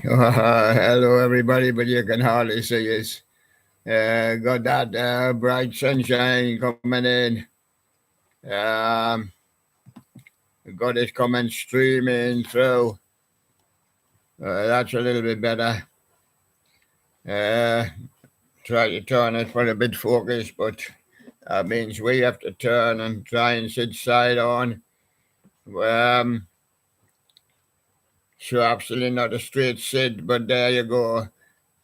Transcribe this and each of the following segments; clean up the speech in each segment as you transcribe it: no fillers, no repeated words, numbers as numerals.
Hello, everybody, but you can hardly see us. Got that bright sunshine coming in. Um, got it coming streaming through. That's a little bit better. Uh, Try to turn it for a bit focus, but that means we have to turn and try and sit side on. Um, so absolutely not a straight sit, but there you go.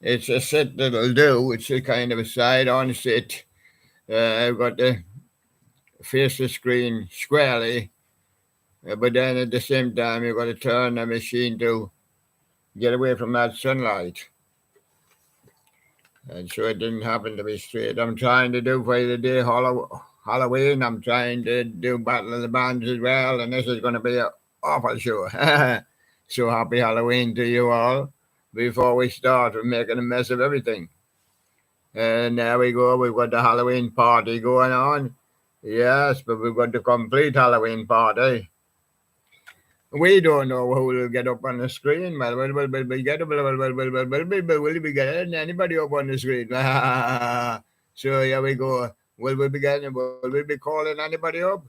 It's a sit that'll do. It's a kind of a side on sit. I've got the face the screen squarely, but then at the same time you've got to turn the machine to get away from that sunlight. And so it didn't happen to be straight. I'm trying to do for the day Halloween. I'm trying to do Battle of the Bands as well, and this is going to be an awful show. So happy Halloween to you all. Before we start, we're making a mess of everything. And there we go. We've got the Halloween party going on. Yes, but we've got the complete Halloween party. We don't know who will get up on the screen. Well, will we get anybody up on the screen? So here we go. Will we be calling anybody up?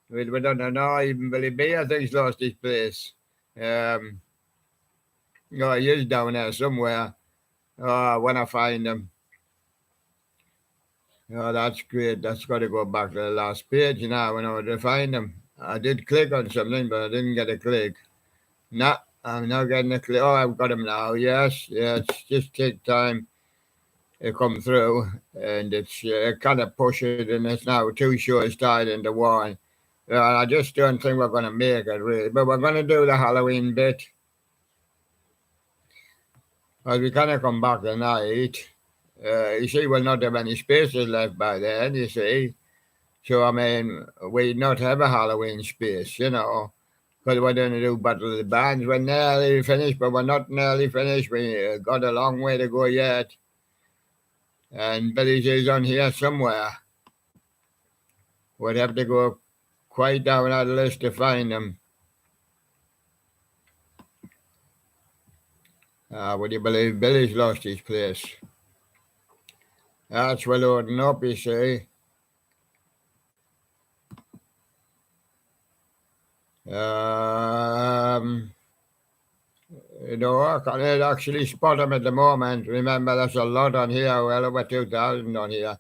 We don't know. Even Billy B, I think he's lost his place. No, he is down there somewhere. When I find him. Oh, that's great. That's got to go back to the last page now in order to find him. I did click on something, but I didn't get a click. No, I'm not getting a click. Oh, I've got him now. Yes, it's just take time to come through, and it's kind of push it, and it's now two shows tied into one. I just don't think we're going to make it really, but we're going to do the Halloween bit. As we kind of come back tonight, you see, we'll not have any spaces left by then, you see. So, I mean, we not have a Halloween space, because we're going to do Battle of the Bands. We're nearly finished, but we're not nearly finished. We got a long way to go yet. And Billy's is on here somewhere. We'd have to go quite down our list to find him. Would you believe Billy's lost his place? That's well loading up, you see. I can't actually spot him at the moment. Remember, there's a lot on here, well over 2,000 on here.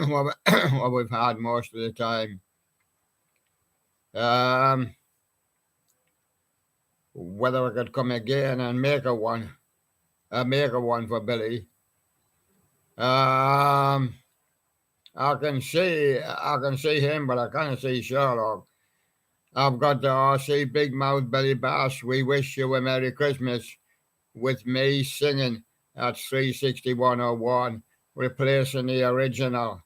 What we've had most of the time. Whether I could come again and make a one for Billy. I can see him, but I can't see Sherlock. I've got the RC Big Mouth Billy Bass. We wish you a Merry Christmas with me singing at 36101, replacing the original.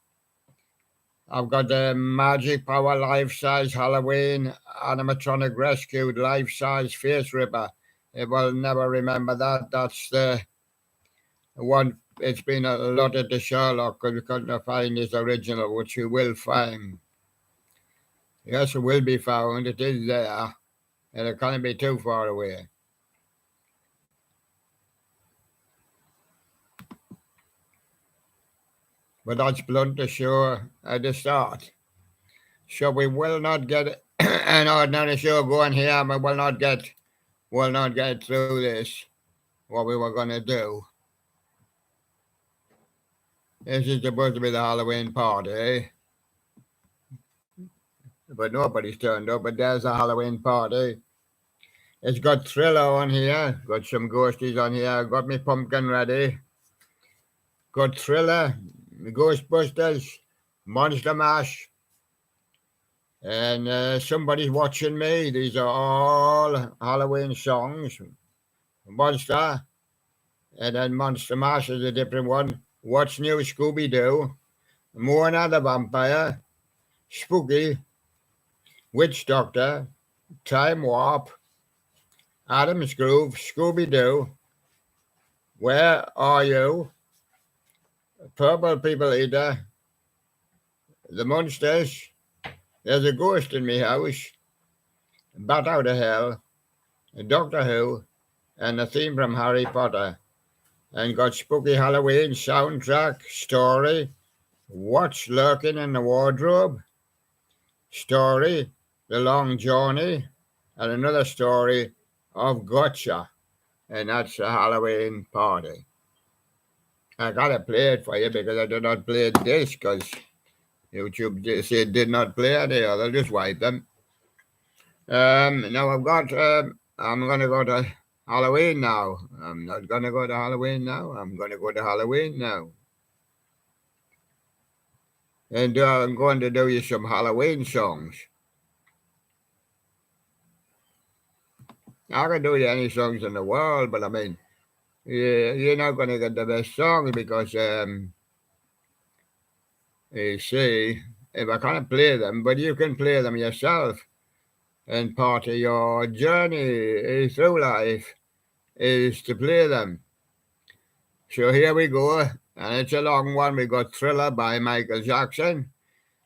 I've got the Magic Power life-size Halloween animatronic rescued life-size face ripper. It will never remember that. That's the one. It's been allotted to Sherlock because we couldn't find his original, which you will find. Yes, it will be found. It is there, and it can't be too far away. But that's blunt to show at the start. So we will not get an ordinary show going here. We will not get through this. What we were gonna do. This is supposed to be the Halloween party, but nobody's turned up. But there's a Halloween party. It's got Thriller on here. Got some ghosties on here. Got me pumpkin ready. Got Thriller, Ghostbusters, Monster Mash, and somebody's watching me. These are all Halloween songs. Monster, and then Monster Mash is a different one. What's New Scooby Doo, Moana the Vampire, Spooky, Witch Doctor, Time Warp, Adam's Groove, Scooby Doo, Where Are You, Purple People Eater, The Monsters, There's a Ghost in Me House, Bat Out of Hell, Doctor Who, and the theme from Harry Potter. And got Spooky Halloween soundtrack, story, What's Lurking in the Wardrobe, story, The Long Journey, and another story of Gotcha. And that's the Halloween party. I gotta play it for you because I did not play this because YouTube said did not play it. They'll just wipe them. Now I'm gonna go to Halloween now. I'm not gonna go to Halloween now. I'm gonna go to Halloween now. And I'm going to do you some Halloween songs. I can do you any songs in the world, but I mean, you're not going to get the best songs because, you see, if I can't play them, but you can play them yourself. And part of your journey through life is to play them. So here we go, and it's a long one. We got Thriller by Michael Jackson.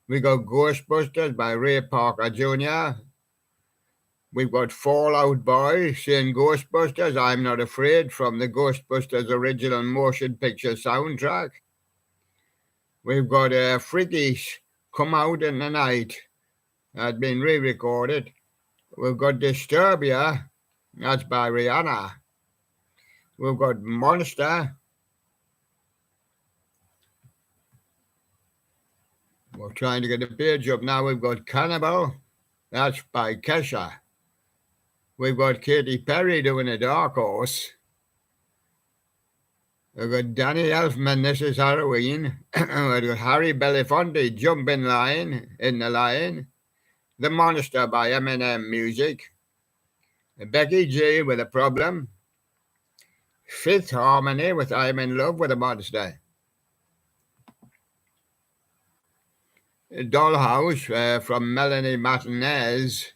We got Ghostbusters by Ray Parker Jr. We've got Fall Out Boy saying Ghostbusters, I'm Not Afraid, from the Ghostbusters original motion picture soundtrack. We've got Freakies, Come Out in the Night. That's been re-recorded. We've got Disturbia, that's by Rihanna. We've got Monster. We're trying to get the page up now. We've got Cannibal, that's by Kesha. We've got Katy Perry doing a Dark Horse. We've got Danny Elfman, This Is Halloween. We've got Harry Belafonte, Jumping Lion, in the Lion. The Monster by Eminem Music. Becky G with A Problem. Fifth Harmony with I'm in Love with a Monster. Dollhouse from Melanie Martinez.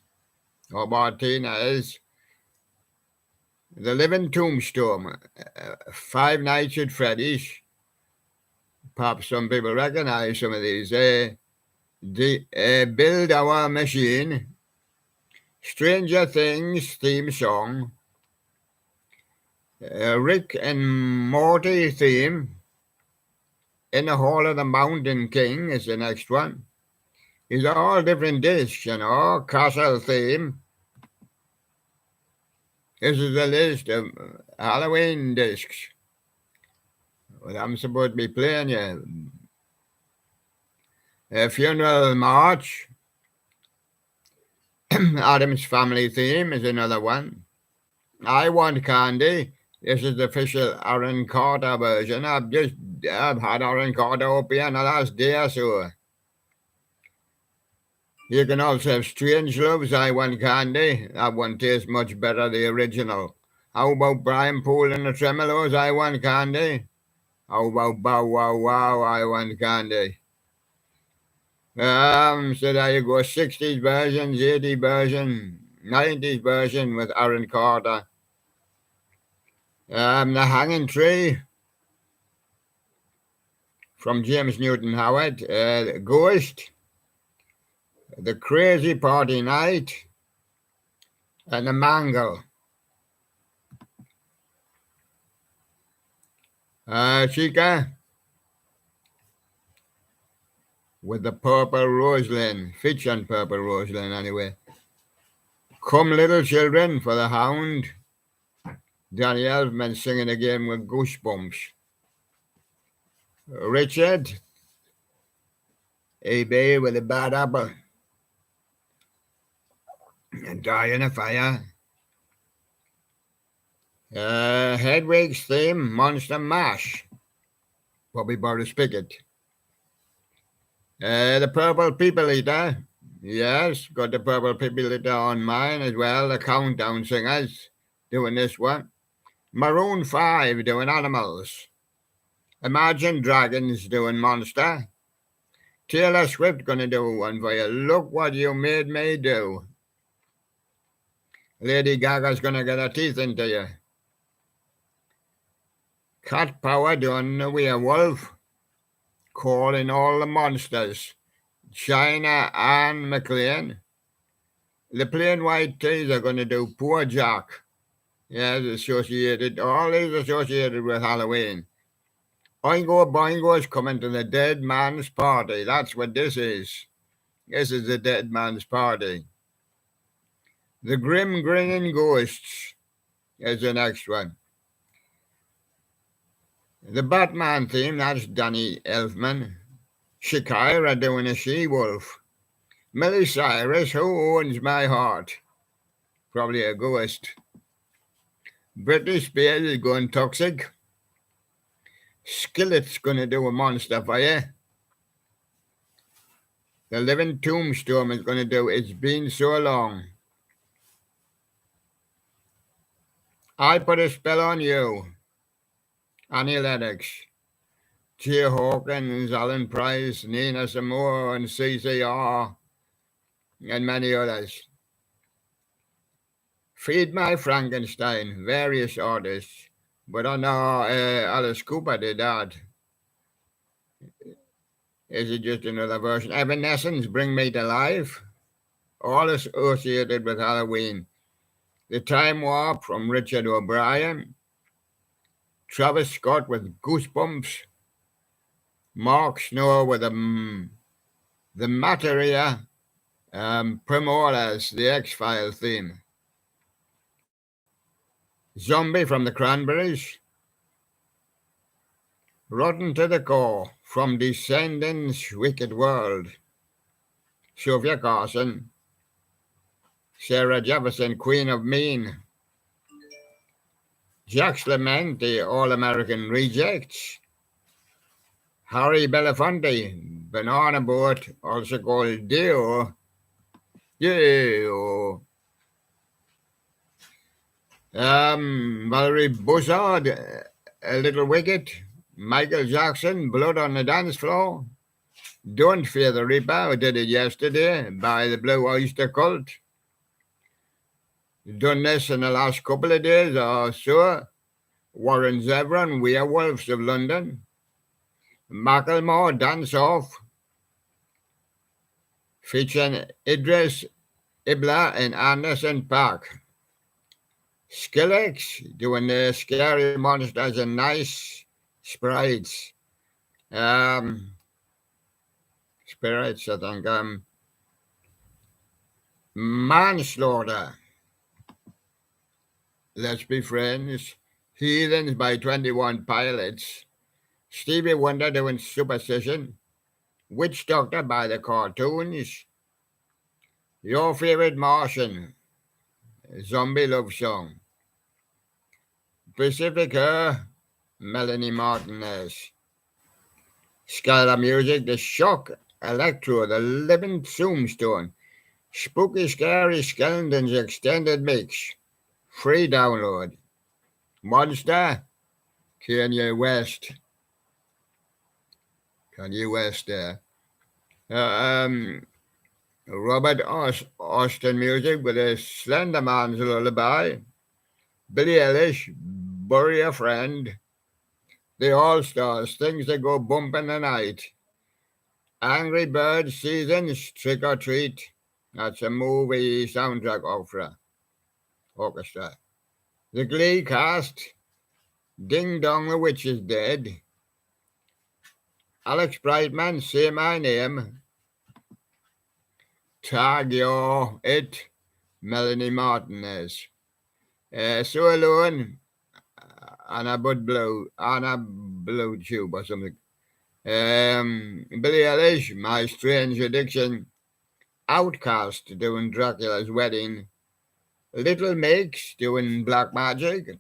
The Living Tombstone, Five Nights at Freddy's. Perhaps some people recognize some of these. Build Our Machine, Stranger Things theme song, Rick and Morty theme, In the Hall of the Mountain King is the next one. These are all different discs, Castle theme. This is a list of Halloween discs. Well, I'm supposed to be playing you. Funeral March. Adam's Family theme is another one. I Want Candy. This is the official Aaron Carter version. I've had Aaron Carter up here in the last day or so. You can also have Strange Love's I Want Candy. That one tastes much better, the original. How about Brian Poole and the Tremolos, I Want Candy? How about Bow Wow Wow, I Want Candy? So there you go, 60s versions, 80s version, 90s version with Aaron Carter. The Hanging Tree from James Newton Howard. Ghost, The Crazy Party Night, and The Mangle. Chica with the Purple Roseland, featuring Purple Roseland anyway. Come Little Children for the Hound. Danny Elfman singing again with Goosebumps. Richard, A Bay with a Bad Apple. And Die in a Fire. Hedwig's theme, Monster Mash. Bobby Boris Pickett. The Purple People Eater. Yes, got the Purple People Eater on mine as well. The Countdown Singers doing this one. Maroon 5 doing Animals. Imagine Dragons doing Monster. Taylor Swift gonna do one for you. Look What You Made Me Do. Lady Gaga's gonna get her teeth into you. Cat Power doing The Werewolf. Calling All the Monsters. China Anne McLean. The Plain White Tees are gonna do Poor Jack. Yes, associated, all is associated with Halloween. Oingo Boingo's coming to the dead man's party. That's what this is. This is the dead man's party. The Grim Grinning Ghosts is the next one. The Batman theme, that's Danny Elfman. Shakira doing a she-wolf. Miley Cyrus, Who Owns My Heart? Probably a ghost. Britney Spears is going Toxic. Skillet's going to do a monster for you. The Living Tombstone is going to do It's Been So Long. I Put a Spell on You. Annie Lennox. Jay Hawkins, Alan Price, Nina Simone, and CCR, and many others. Feed My Frankenstein, various artists. But I know Alice Cooper did that. Is it just another version? Evanescence, Bring Me to Life. All associated with Halloween. The Time Warp from Richard O'Brien. Travis Scott with Goosebumps. Mark Snow with the Materia. Premolars, the X-File theme. Zombie from the Cranberries. Rotten to the Core from Descendants, Wicked World. Sylvia Carson. Sarah Jefferson, Queen of Mean. Jacques Clement, the All-American Rejects. Harry Belafonte, Banana Boat, also called Dio. Valerie Bussard, A Little Wicked. Michael Jackson, Blood on the Dance Floor. Don't Fear the Reaper, I did it yesterday, by the Blue Oyster Cult. Done this in the last couple of days or so. Warren Zevon, Werewolves of London. Macklemore, Dance Off. Featuring Idris Ibla and Anderson .Paak. Skrillex doing the Scary Monsters and Nice Sprites. Spirits, I think. Manslaughter. Let's Be Friends. Heathens by 21 Pilots. Stevie Wonder doing Superstition. Witch Doctor by the Cartoons. Your Favorite Martian. Zombie Love Song. Pacifica, Melanie Martinez. Skylar Music, The Shock, Electro, The Living Tombstone. Spooky Scary Skeletons Extended Mix. Free download. Monster, Kanye West. Kanye West there. Robert Austin Music with a Slender Man's Lullaby. Billie Eilish, Bury a Friend. The All-Stars, Things That Go Bump in the Night. Angry Birds Seasons, Trick or Treat. That's a movie soundtrack orchestra. The Glee Cast, Ding Dong the Witch is Dead. Alex Brightman, Say My Name. Tag Your It, Melanie Martinez. So Alone, Anna Blue Tube or something. Billie Eilish, My Strange Addiction. Outcast doing Dracula's Wedding. Little Mix doing Black Magic.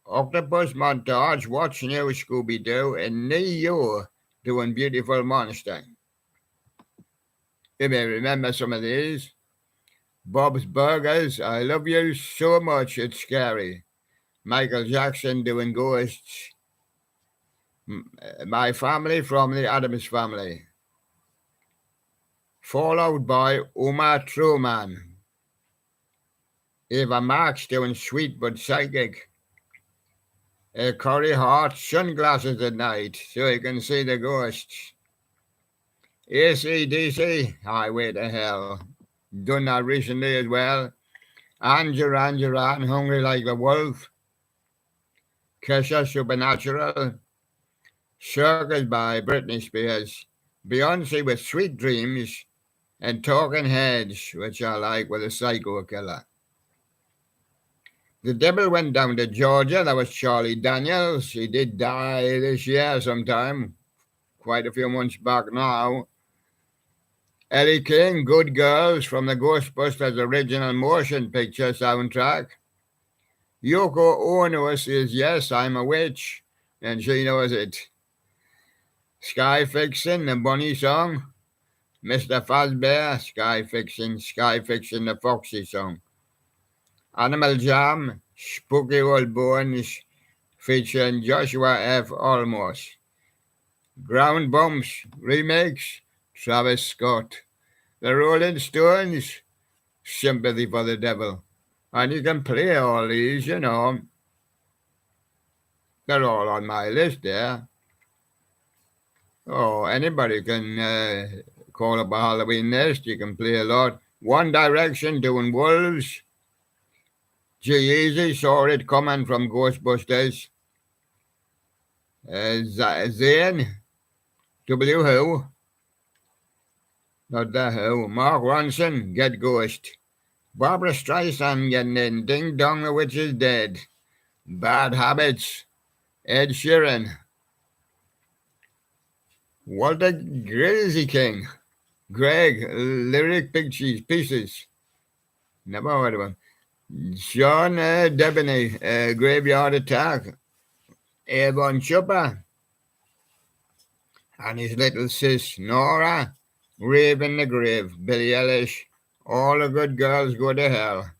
Octopus Montage, What's New Scooby-Doo, and Neo doing Beautiful Monster. You may remember some of these. Bob's Burgers, I Love You So Much, It's Scary. Michael Jackson doing Ghosts. My Family from the Addams Family. Fall Out Boy, Uma Thurman. Eva Max doing Sweet But Psychic. Corey Hart, Sunglasses at Night, so you can see the ghosts. AC/DC, Highway to Hell. Done that recently as well. Duran, Hungry Like the Wolf, Kesha Supernatural, Circus by Britney Spears, Beyonce with Sweet Dreams, and Talking Heads, which I like, with a Psycho Killer. The Devil Went Down to Georgia, that was Charlie Daniels. He did die this year sometime, quite a few months back now. Eddie King, Good Girls, from the Ghostbusters original motion picture soundtrack. Yoko Ono says, Yes, I'm a witch, and she knows it. Sky Fiction, the Bunny song. Mr. Fazbear, Sky Fiction, the Foxy song. Animal Jam, Spooky Old Bones, featuring Joshua F. Olmos. Ground Bumps, remix, Travis Scott. The Rolling Stones, Sympathy for the Devil. And you can play all these, you know. They're all on my list there. Oh, anybody can call up a Halloween list. You can play a lot. One Direction doing Wolves. G-Eazy saw it coming from Ghostbusters. Zayn, W Who. Not the Who. Mark Ronson, Get Ghost. Barbara Streisand getting in. Ding Dong, the Witch is Dead. Bad Habits. Ed Sheeran. Walter Grizzly King. Greg, Lyric Pieces. Never heard of him. Sean Deboney, Graveyard Attack. Avon Chopper. And his little sis, Nora. Rave in the Grave. Billie Eilish. All the good girls go to hell.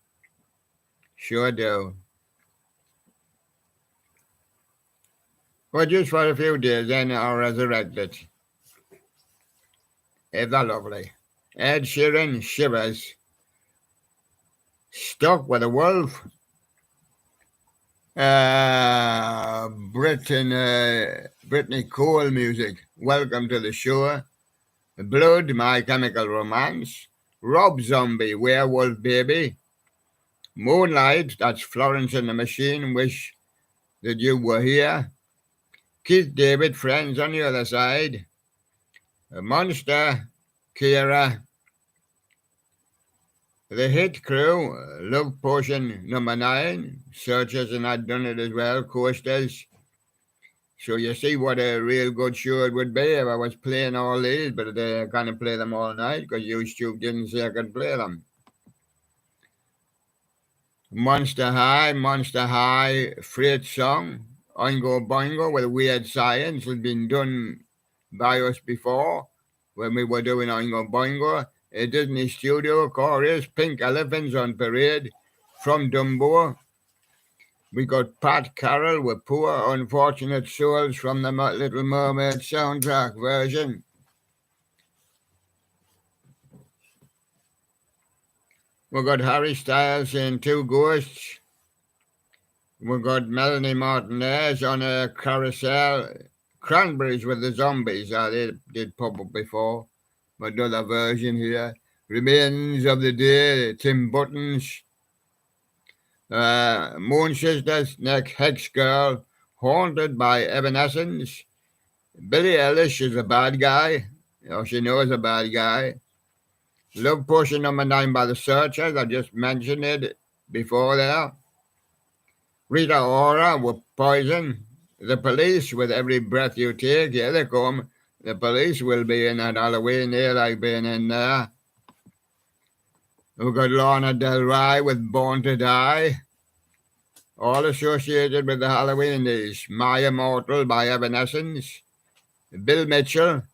Sure do. But just for a few days, then are resurrected. Is that lovely? Ed Sheeran, Shivers. Stuck with a Wolf. Brittany Cole music. Welcome to the Show. Blood, My Chemical Romance. Rob Zombie, Werewolf Baby. Moonlight, that's Florence and the Machine, Wish That You Were Here. Keith David, Friends on the Other Side. Monster, Kira. The Hit Crew, Love Potion number 9. Searchers and I'd done it as well, Coasters. So you see what a real good show it would be if I was playing all these, but I can't play them all night because YouTube didn't say I could play them. Monster High, Freight Song, Oingo Boingo with Weird Science has been done by us before when we were doing Oingo Boingo. A Disney Studio chorus, Pink Elephants on Parade from Dumbo. We got Pat Carroll with Poor Unfortunate Souls from the Little Mermaid soundtrack version. We got Harry Styles in Two Ghosts. We got Melanie Martinez on a Carousel. Cranberries with the Zombies. They did pop up before. But another version here. Remains of the Day, Tim Buttons. Moon Sisters, Neck Hex Girl, Haunted by Evanescence. Billie Eilish is a bad guy. She knows a bad guy. Love Potion number 9 by the Searchers. I just mentioned it before there. Rita Ora with Poison. The Police with Every Breath You Take. Here they come. The Police will be in that Halloween. They like being in there. We've got Lana Del Rey with Born to Die. All associated with the Halloween days. My Immortal by Evanescence. Bill Mitchell.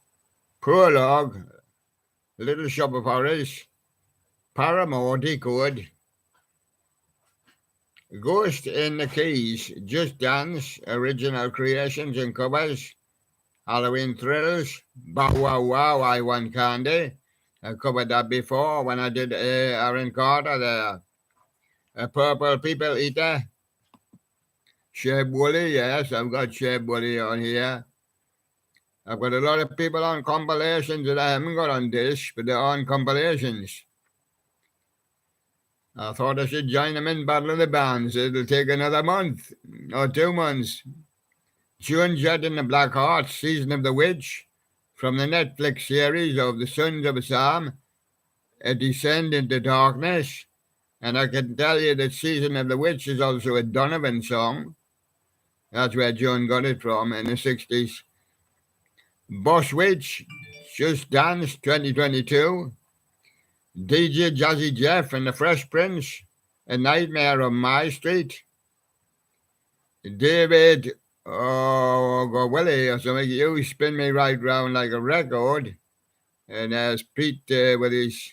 Prologue. Little Shop of Horrors. Paramore Decode. Ghost in the Keys. Just Dance. Original creations and covers. Halloween Thrills. Bow Wow Wow, I Want Candy. I covered that before when I did Aaron Carter there. A Purple People Eater. Shea Bully, yes, I've got Shea Bully on here. I've got a lot of people on compilations that I haven't got on disc, but they're on compilations. I thought I should join them in Battle of the Bands. It'll take another month or 2 months. June Judd and the Black Heart, Season of the Witch, from the Netflix series of The Sons of Assam, A Descent into Darkness. And I can tell you that Season of the Witch is also a Donovan song. That's where June got it from in the 60s. Boss Witch, Just Dance 2022. DJ Jazzy Jeff and the Fresh Prince, A Nightmare on My Street. David Willie or something, You Spin Me Right Round Like a Record. And there's Pete with his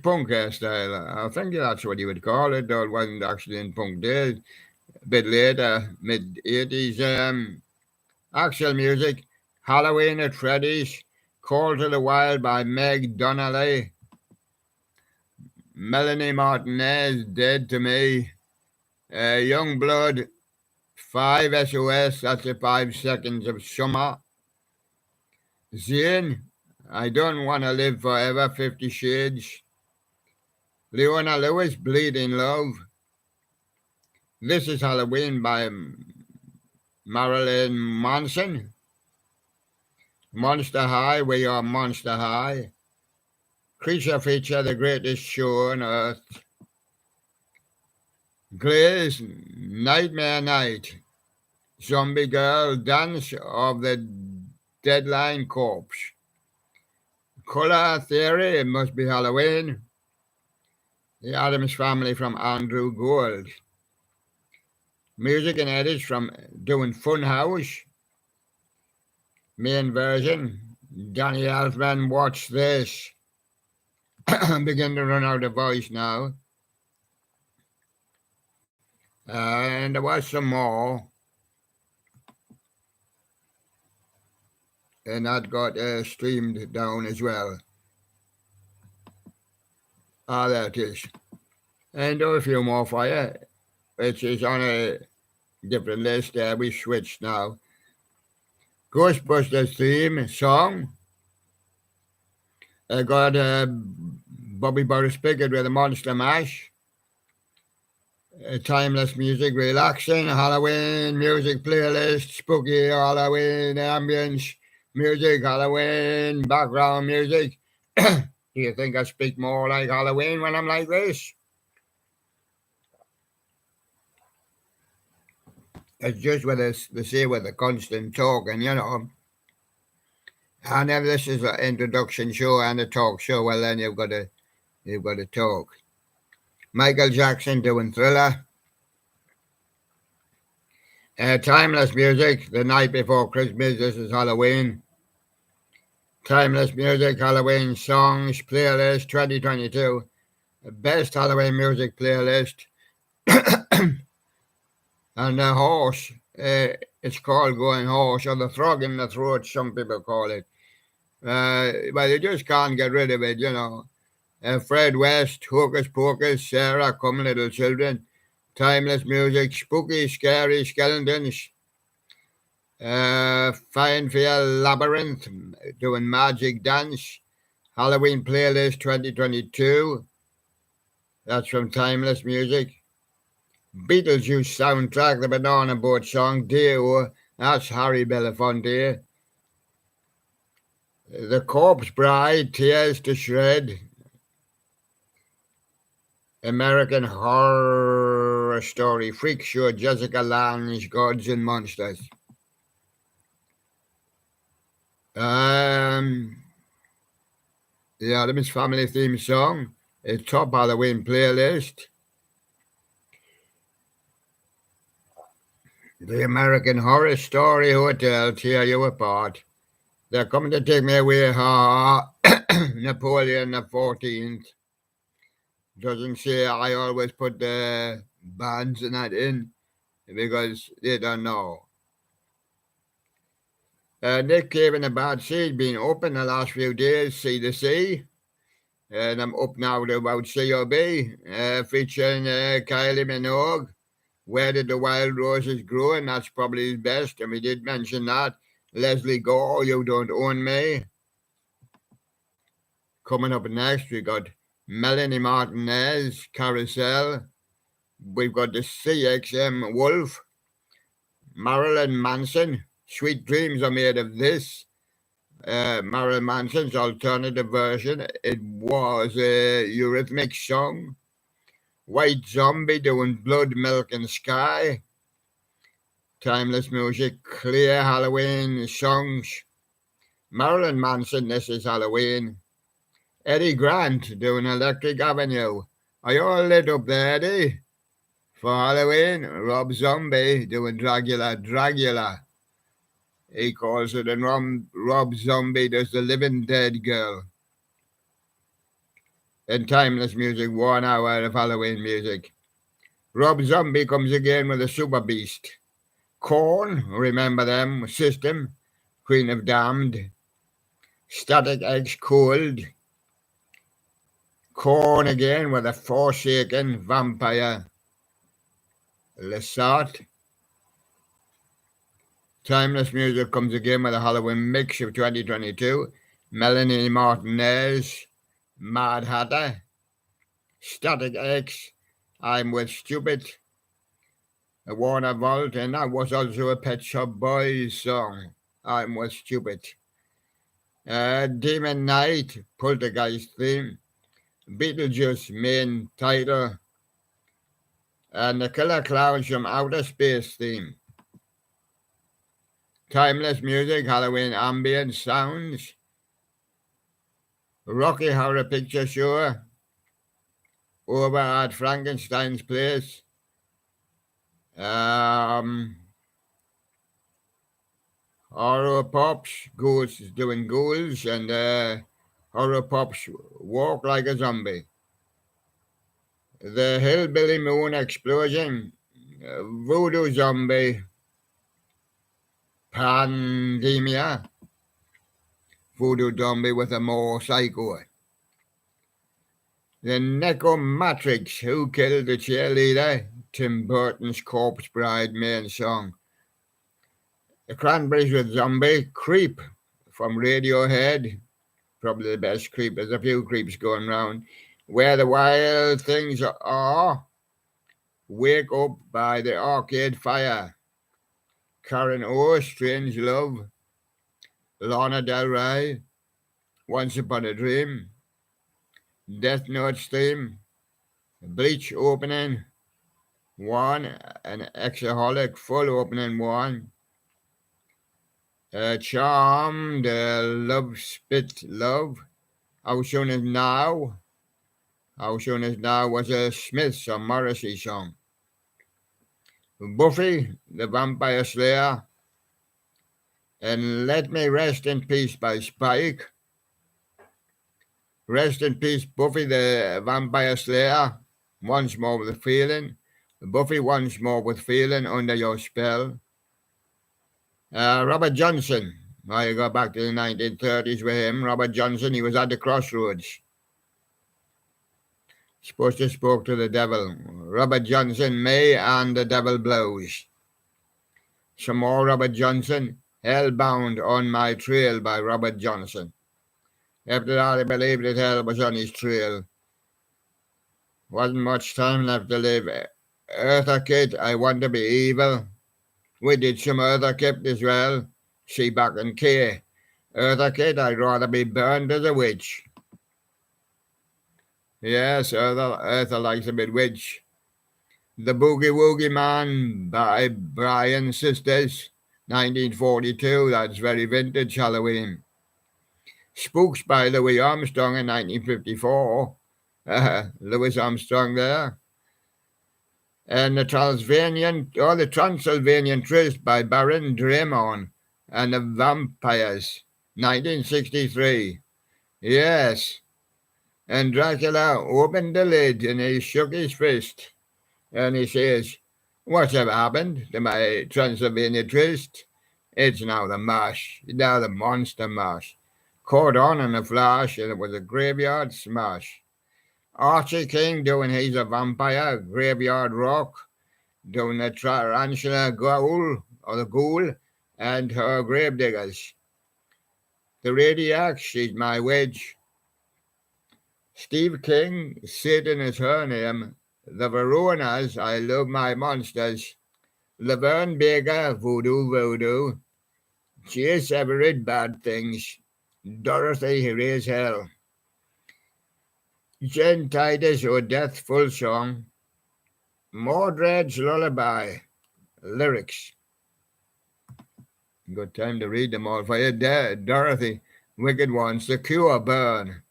punk hairstyle. I think that's what you would call it, though it wasn't actually in punk days. A bit later, mid-80s. Actual music, Halloween at Freddy's, Call to the Wild by Meg Donnelly. Melanie Martinez, Dead to Me. Youngblood, 5 SOS, that's the 5 Seconds of Summer. Zayn, I Don't Want to Live Forever, 50 Shades. Leona Lewis, Bleeding Love. This is Halloween by Marilyn Manson. Monster High, We Are Monster High. Creature Feature, The Greatest Show on Earth. Glaze, Nightmare Night. Zombie Girl, Dance of the Deadline Corpse. Color Theory, It Must Be Halloween. The Addams Family from Andrew Gould. Music and edits from Doing Funhouse. Main version, Danny Elfman, Watch This. I'm beginning to run out of voice now. And there was some more. And that got streamed down as well. There it is. And a few more for you, which is on a different list. We switched now. Ghostbusters theme song. I got Bobby Boris Pickett with a Monster Mash. Timeless music, relaxing Halloween music playlist, spooky Halloween ambience music, Halloween background music. Do you think I speak more like Halloween when I'm like this? It's just with us, they say with the constant talking, you know. And if this is an introduction show and a talk show, well then you've got to talk. Michael Jackson doing Thriller. Timeless music, The Night Before Christmas, This is Halloween. Timeless music, Halloween songs, playlist 2022. Best Halloween music playlist. And the horse, it's called Going Horse, or the frog in the throat, some people call it. Well, you just can't get rid of it, you know. Fred West, Hocus Pocus, Sarah, Come Little Children, timeless music, spooky, scary skeletons. Fine Field Labyrinth, doing Magic Dance, Halloween Playlist 2022. That's from Timeless Music. Beetlejuice soundtrack, the Banana Boat song, Dio, that's Harry Belafonte. The Corpse Bride, Tears to Shred. American Horror Story, Freak Show, Jessica Lange, Gods and Monsters. The Addams Family theme song, a top Halloween playlist. The American Horror Story Hotel, Tear You Apart. They're coming to take me away, Napoleon the 14th. Doesn't say I always put the bands and that in because they don't know. Nick Cave and the Bad Seed been open the last few days, C2C. And I'm up now to about COB, featuring Kylie Minogue. Where Did the Wild Roses Grow? And that's probably his best. And we did mention that. Leslie Gore, You Don't Own Me. Coming up next, we got Melanie Martinez, Carousel. We've got the CXM Wolf, Marilyn Manson. Sweet Dreams are made of this. Marilyn Manson's alternative version. It was a Eurythmics song. White Zombie doing Blood, Milk and Sky. Timeless Music, Clear Halloween songs. Marilyn Manson, This Is Halloween. Eddie Grant doing Electric Avenue. Are you all lit up there, Eddie? For Halloween, Rob Zombie doing Dragula. He calls it, and Rob Zombie does The Living Dead Girl. And Timeless Music, 1 hour of Halloween music. Rob Zombie comes again with a Super Beast. Korn, remember them, System, Queen of Damned. Static X Cold. Korn again with a Forsaken, Vampire. Lesart. Timeless Music comes again with a Halloween mix of 2022. Melanie Martinez, Mad Hatter. Static X, I'm With Stupid. A Warner Vault, and that was also a Pet Shop Boys song. I'm With Stupid. Demon Knight, Poltergeist theme. Beetlejuice main title. And the Killer Clowns from Outer Space theme. Timeless Music, Halloween ambient sounds. Rocky Horror Picture Show. Over at Frankenstein's Place. Horror Pops, Ghosts doing ghouls, and Horror Pops Walk Like a Zombie. The Hillbilly Moon Explosion. Voodoo Zombie. Pandemia. Voodoo Zombie with a more psycho. The Necromatrix, Who Killed the Cheerleader? Tim Burton's Corpse Bride main song. The Cranberries with Zombie, Creep from Radiohead. Probably the best Creep. There's a few creeps going round. Where the Wild Things Are. Wake Up by the Arcade Fire. Karen O, Strange Love. Lana Del Rey, Once Upon a Dream. Death Note's theme. Bleach opening 1, and Exaholic full opening 1. Charmed, Love Spit Love. How Soon Is Now? How Soon Is Now was a Smiths or Morrissey song. Buffy, the Vampire Slayer. And Let Me Rest in Peace by Spike. Rest in Peace, Buffy the Vampire Slayer. Once More with Feeling. Buffy, Once More with Feeling, Under Your Spell. Robert Johnson. I go back to the 1930s with him. Robert Johnson, he was at the crossroads. Supposed to spoke to the devil. Robert Johnson, May and the Devil Blows. Some more Robert Johnson. Hellbound on My Trail by Robert Johnson. After that, I believed that hell was on his trail. Wasn't much time left to live. Eartha Kitt, I Want to Be Evil. We did some Eartha Kitt as well. See back in K. Eartha Kitt, I'd rather be burned as a witch. Yes, Eartha likes a bit witch. The Boogie Woogie Man by Bryan Sisters, 1942. That's very vintage Halloween. Spooks by Louis Armstrong in 1954. Louis Armstrong there. And the Transylvanian Tryst by Baron Dremon and the Vampires, 1963. Yes. And Dracula opened the lid and he shook his fist. And he says, whatever happened to my Transylvania Tryst? It's now the mash. Now the monster mash. Caught on in a flash, and it was a graveyard smash. Archie King doing He's a Vampire, Graveyard Rock, doing the Tarantula Ghoul, or the Ghoul, and her Gravediggers. The Radiacs, She's My Witch. Steve King, Satan is her name. The Veronas, I love my monsters. Laverne Baker, Voodoo Voodoo. Chase Everett, Bad Things. Dorothy, Raise Hell. Jen Titus, O Death Full Song. Mordred's Lullaby. Lyrics. Good time to read them all for you. Dorothy, Wicked Ones, The Cure, Burn.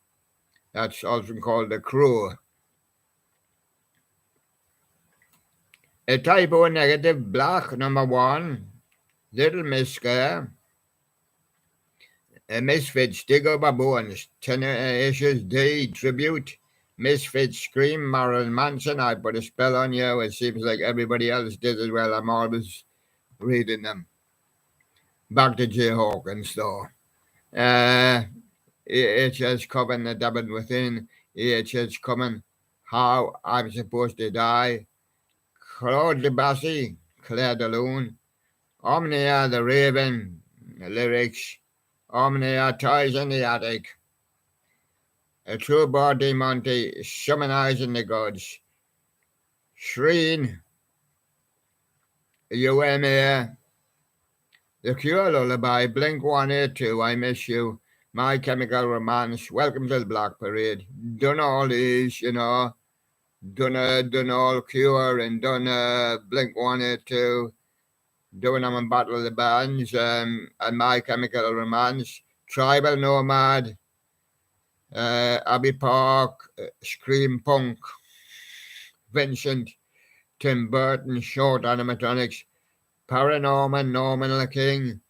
That's also called The Crow. A typo negative, Black, number 1. Little Miss Scare. Misfits, Dig Up Our Bones. Tenacious D, Tribute. Misfits, Scream, Marilyn Manson. I put a spell on you. It seems like everybody else did as well. I'm always reading them. Back to J. Hawkins, though. EHS Coven, The Devil Within. EHS Coven, How I'm Supposed to Die. Claude Debussy, Claire de Lune. Omnia, The Raven. Lyrics. Omnia, Toys in the Attic. A True Body Monty, Summonizing the Gods. Shreen, UMA. The Cure Lullaby, Blink 182, I Miss You. My Chemical Romance, Welcome to the Black Parade. Done all these, you know. Done all Cure and done Blink 182. Doing them in Battle of the Bands and My Chemical Romance. Tribal Nomad. Abbey Park, Scream Punk, Vincent, Tim Burton, Short Animatronics, Paranorman, Norman the King,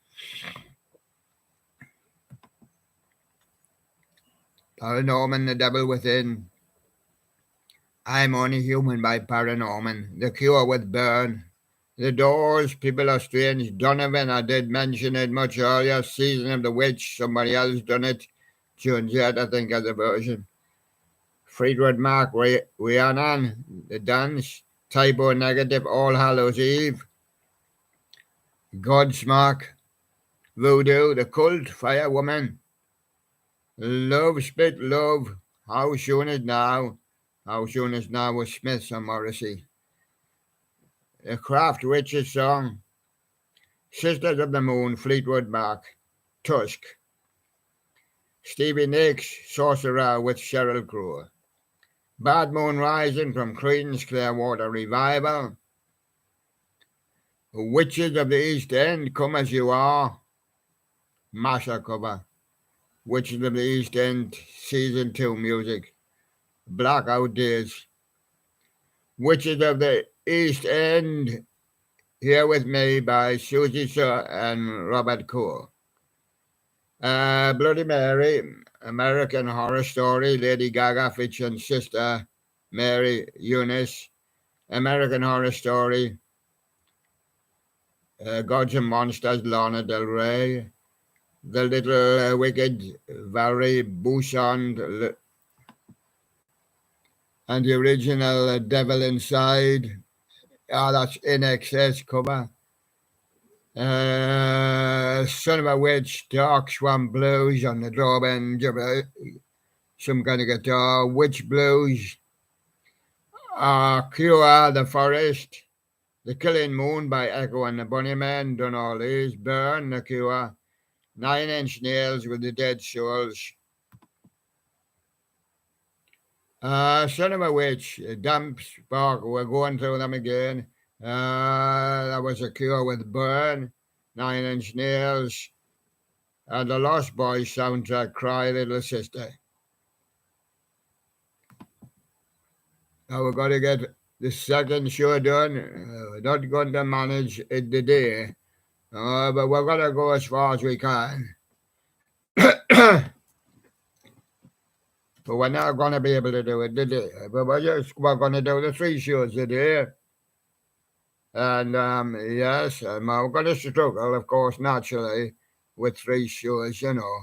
Paranorman, The Devil Within, I'm Only Human by Paranorman, The Cure with Burn, The Doors, People Are Strange, Donovan, I did mention it much earlier, Season of the Witch, somebody else done it, June Jett, I think, as a version. Fleetwood Mac, Rhiannon, The Dance, Typo Negative, All Hallows Eve, Godsmack, Voodoo, The Cult, Firewoman, Love, Spit Love, How Soon Is Now, How Soon Is Now with Smiths and Morrissey, The Craft Witches Song, Sisters of the Moon, Fleetwood Mac, Tusk, Stevie Nicks, Sorcerer with Sheryl Crow, Bad Moon Rising from Creedence Clearwater Revival, Witches of the East End, Come As You Are, Masha cover, Witches of the East End, Season 2 music, Blackout Days, Witches of the East End, Here With Me by Susie Shaw and Robert Cole. Bloody Mary, American Horror Story, Lady Gaga featuring Sister Mary Eunice, American Horror Story, Gods and Monsters, Lana Del Rey, The Little Wicked, Valerie Bouchard, and the original Devil Inside. That's In Excess cover. Son of a Witch, Dark Swan Blues on the drawbend, some kind of guitar, Witch Blues, Cure, The Forest, The Killing Moon by Echo and the Bunnymen, done all these, Burn, The Cure, 9 Inch Nails with the Dead Souls, Son of a Witch, Damp Spark, we're going through them again. That was a Cure with Burn, 9 Inch Nails, and the Lost Boys soundtrack, Cry Little Sister. Now we're going to get the second show done. We're not going to manage it today, but we're going to go as far as we can. But we're not going to be able to do it today. But we're going to do the 3 shows today. And yes, we're going to struggle, of course, naturally, with 3 shows, you know.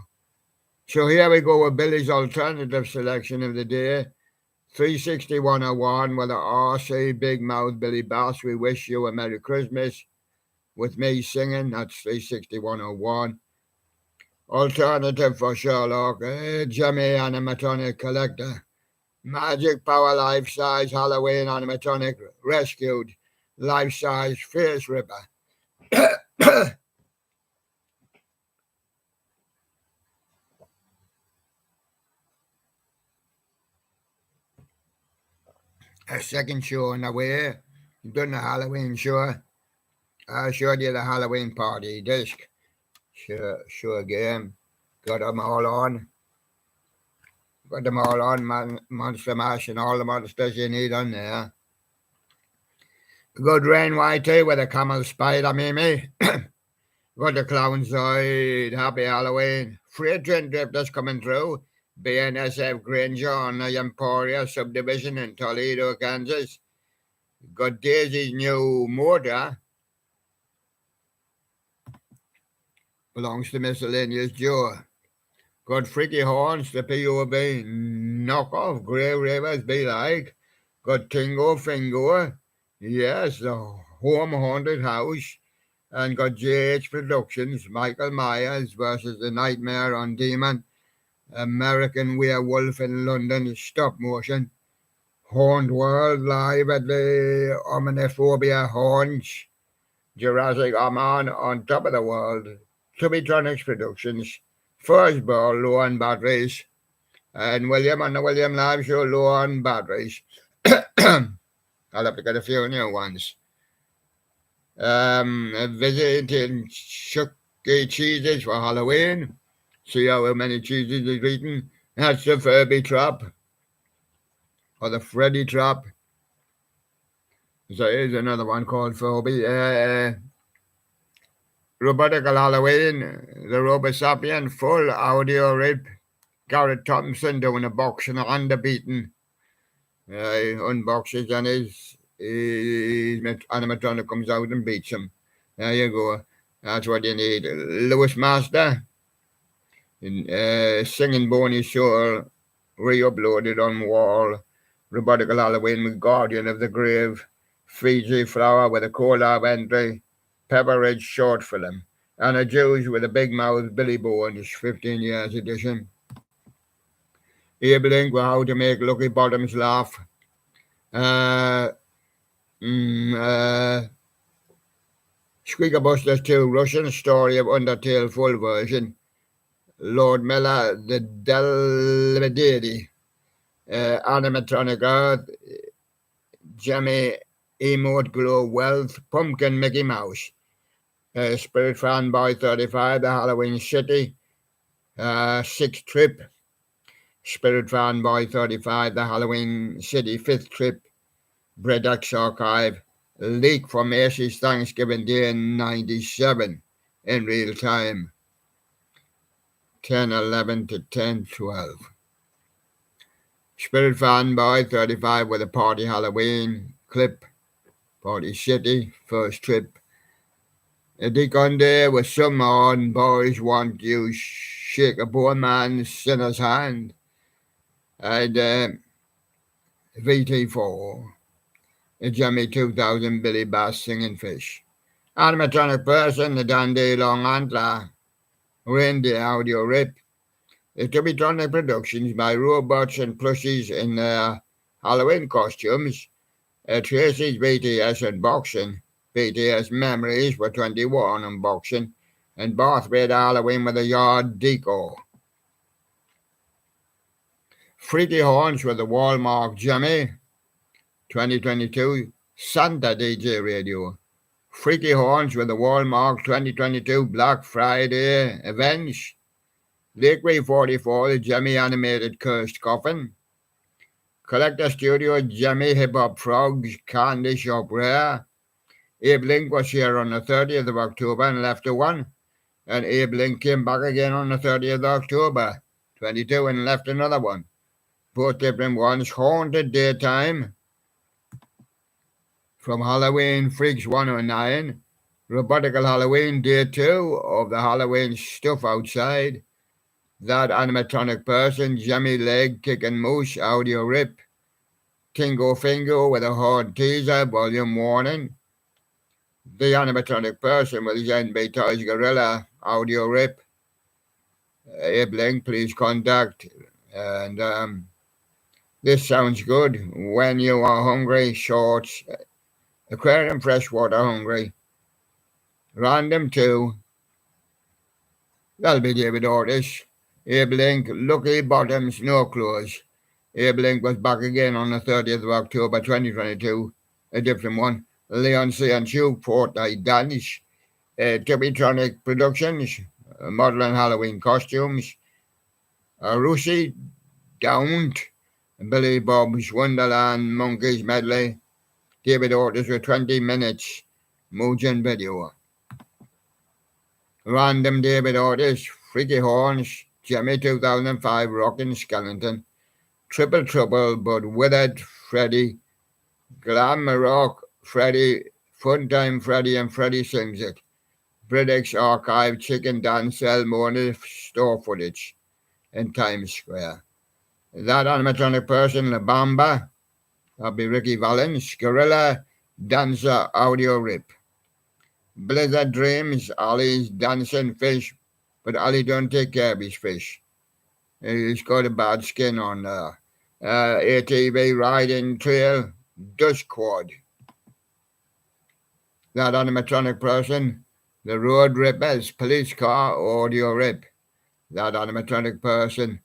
So here we go with Billy's alternative selection of the day. 360-101 with the RC Big Mouth Billy Bass. We wish you a Merry Christmas with me singing. That's 360-101. Alternative for Sherlock, Jimmy Animatronic Collector. Magic Power life-size Halloween animatronic rescued life-size face ripper. A second show on the way. Done the Halloween show. I showed you the Halloween party disc. Sure game. Got them all on. Got them all on, Monster Mash and all the monsters you need on there. Good Rain Whitey with a camel spider Mimi. Got the Clown Zoid, Happy Halloween. Freight train drifters coming through. BNSF Granger on the Emporia subdivision in Toledo, Kansas. Got Daisy's new motor. Belongs to Miscellaneous Joe. Got Freaky Horns, the POB knockoff, Grey Ravers be like. Got Tingo Fingo, yes, the Home Haunted House. And got JH Productions, Michael Myers versus the Nightmare on Demon. American Werewolf in London, stop motion. Horned World live at the Omniophobia Horns. Jurassic Aman on top of the world. Tubitronics Productions. First ball, low on batteries. And William on the William Live Show, low on batteries. I'll have to get a few new ones. Visiting Chuck E. Cheese's for Halloween. See how many cheeses he's eating. That's the Furby Trap. Or the Freddy Trap. So here's another one called Furby. Robotical Halloween, the Robosapien, full audio rip. Garrett Thompson doing a boxing and the beating. Unboxes and his animatronic comes out and beats him. There you go. That's what you need. Lewis Master, Singing Boney Soul, re-uploaded on wall. Robotical Halloween with Guardian of the Grave. Fiji Flower with a collab entry. Pepperidge short film. And a Jews with a big mouth, Billy Bones, 15 years edition. Abe Link with how to make Lucky Bottoms laugh. Squeaker Busters 2, Russian Story of Undertale full version. Lord Miller, the Delvedidi. Animatronic Earth. Jimmy Emote Glow Wealth. Pumpkin Mickey Mouse. Spirit Fanboy 35, the Halloween City. Sixth Trip. Spirit Fanboy 35, the Halloween City 5th Trip. Bredox Archive. Leak from Macy's Thanksgiving Day in 97 in real time. 10:11 to 10:12. Spirit Fanboy 35 with a Party Halloween clip. Party City, first trip. A Deacon Day with some on boys want you shake a poor man's sinner's hand. And VT4. A Jimmy 2000 Billy Bass Singing Fish. Animatronic Person, the Dundee Long Antler. Reindeer Audio Rip. The Tubitronic Productions by robots and plushies in their Halloween costumes. Tracy's BTS Unboxing. BTS Memories for 21 Unboxing. And Bath Red Halloween with a Yard Deco. Freaky Horns with the Walmart Jimmy. 2022 Santa DJ Radio. Freaky Horns with the Walmart 2022 Black Friday Events. Lakeway 44, the Jimmy Animated Cursed Coffin. Collector Studio, Jimmy Hip Hop Frogs, Candy Shop Rare. Abe Link was here on the 30th of October and left a 1. And Abe Link came back again on the 30th of October, 22, and left another 1. Both different ones. Haunted Daytime from Halloween Freaks 109. Robotical Halloween Day 2 of the Halloween Stuff Outside. That Animatronic Person, Jimmy Leg Kicking Moose Audio Rip. Tingo Fingo with a Hard Teaser Volume Warning. The Animatronic Person with ZB Toys Gorilla Audio Rip. Abe Link, please contact. And This sounds good when you are hungry, shorts, aquarium freshwater hungry. Random 2, that'll be David Ortiz. Abe Link, Lucky Bottoms, no clothes. Abe Link was back again on the 30th of October 2022, a different one. Leon C. and Hugh Fortnite Danish, Tibitronic Productions, Model and Halloween Costumes, Rusi Downed, Billy Bob's Wonderland Monkeys Medley, David Ortiz with 20 minutes, Mujin video. Random David Ortiz, Freaky Horns, Jimmy 2005 Rockin' Skeleton, Triple Trouble, But Withered Freddy, Glam Rock Freddy, Funtime Freddy and Freddy Sings It, British Archive Chicken Dance Elmore store footage in Times Square. That animatronic person, La Bamba, that'll be Ricky Valens, Gorilla Dancer Audio Rip. Blizzard Dreams, Ollie's dancing fish, but Ollie don't take care of his fish. He's got a bad skin on there. ATV Riding Trail, Dust Quad. That animatronic person, the Road Rippers, Police Car Audio Rip. That animatronic person,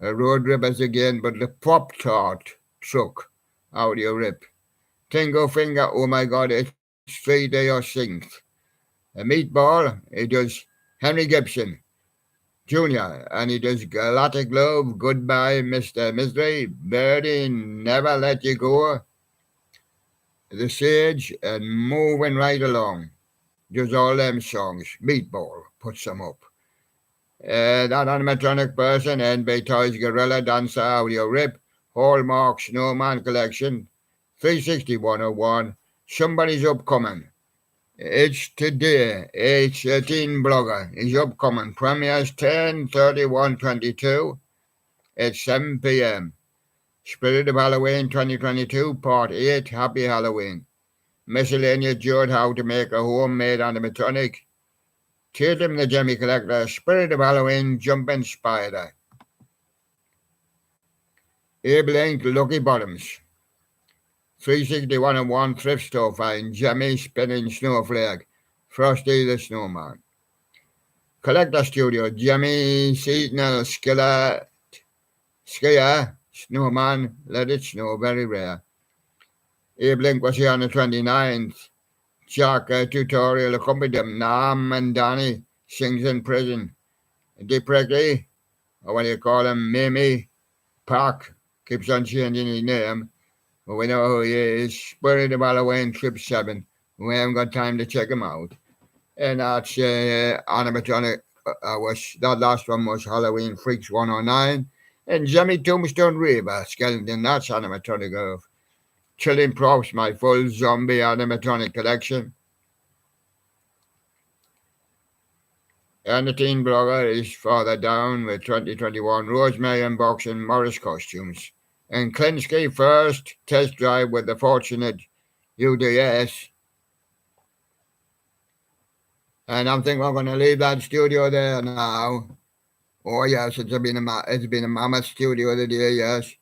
the Road Rippers again, but the Pop Tart Truck Audio Rip. Tingo Finger, oh my god, it's 3 day or synced. A Meatball, he does Henry Gibson Jr., and he does Galactic Love, Goodbye, Mr. Misery, Birdie, Never Let You Go, The Sage, and Moving Right Along. Does all them songs. Meatball puts them up. That animatronic person, NB Toys Gorilla Dancer Audio Rip, Hallmark Snowman Collection, 360-101, Somebody's Upcoming. It's today. H13 Blogger is upcoming. Premieres 10/31/22 at 7 p.m. Spirit of Halloween 2022 Part 8. Happy Halloween. Miscellaneous Jewel How to Make a Homemade Animatronic. Tatum the Jimmy Collector. Spirit of Halloween Jumping Spider. Abe Link Lucky Bottoms. 360-101 Thrift Store Find. Jimmy Spinning Snowflake. Frosty the Snowman. Collector Studio. Jimmy Seasonal Skier Snowman. Let It Snow. Very rare. Abe Link was here on the 29th. Jack tutorial accompanied him. Nam and Danny sings in prison. Dick Preckley, or what do you call him, Mimi Park, keeps on changing his name. But we know who he is. Spirit of Halloween Trip 7. We haven't got time to check him out. And that's animatronic. That last one was Halloween Freaks 109. And Jimmy Tombstone River Skeleton. That's animatronic of Chilling Props, my full zombie animatronic collection. And the teen blogger is farther down with 2021 Rosemary Unboxing Morris Costumes. And Klinsky first test drive with the fortunate UDS. And I'm thinking I'm going to leave that studio there now. Oh yes, it's been a mammoth studio today, yes.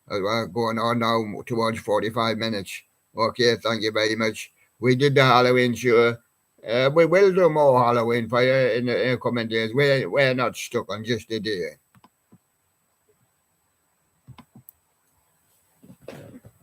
We're going on now towards 45 minutes. Okay, thank you very much. We did the Halloween show. We will do more Halloween for you in the coming days. We're not stuck on just a day.